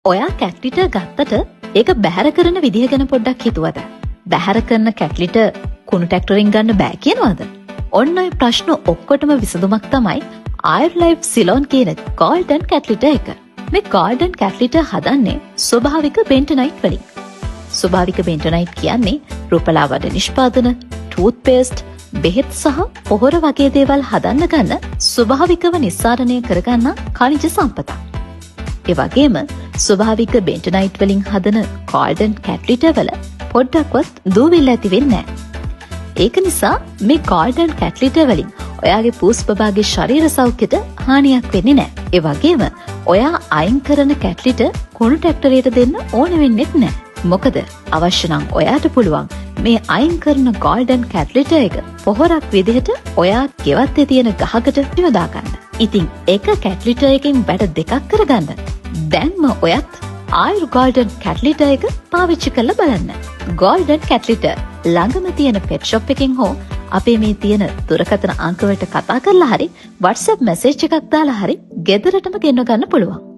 ඔයා කැට් ලිටර් ගත්තට ඒක බැහැර කරන විදිහ ගැන පොඩ්ඩක් හිතුවද? බැහැර කරන කැට් ලිටර් කුණු ට්‍රැක්ටරින් ගන්න බෑ කියනවද? ඔන්න ඔය ප්‍රශ්න ඔක්කොටම විසඳුමක් තමයි Airlife Ceylon කියන golden cat litter එක. මේ golden cat litter හදන්නේ ස්වභාවික bentonite වලින්. ස්වභාවික bentonite කියන්නේ රූපලාවඩ නිෂ්පාදන, toothpaste, බෙහෙත් සහ පොහොර වගේ දේවල් හදන්න ගන්න ස්වභාවිකව නිස්සාරණය කරගන්න ඛනිජ සම්පතක්. ඒ වගේම ස්වභාවික bentonite වලින් හදන golden cat litter වල පොඩ්ඩක්වත් දූවිල්ල ඇති වෙන්නේ නැහැ. ඒක නිසා මේ golden cat litter වලින් ඔයාගේ පූස්පබාගේ ශරීර සෞඛ්‍යයට හානියක් වෙන්නේ නැහැ. ඒ වගේම ඔයා අයින් කරන cat litter කුණු ට්‍රැක්ටරයට දෙන්න ඕන වෙන්නේ නැහැ. මොකද අවශ්‍ය නම් ඔයාට පුළුවන් මේ අයින් කරන golden cat litter එක පොහොරක් විදිහට ඔයා ගෙවත්තේ තියෙන ගහකට යොදා ගන්න. ඉතින් එක cat litter එකකින් වැඩ දෙකක් කරගන්න. දැන්ම ඔයත් ආයුර් golden cat litter එක පාවිච්චි කරලා බලන්න. golden cat litter ළඟම තියෙන pet shop එකකින් හෝ අපේ මේ තියෙන දුරකථන අංක වලට කතා කරලා හරි WhatsApp message එකක් දාලා හරි ගෙදරටම ගෙන්න ගන්න පුළුවන්.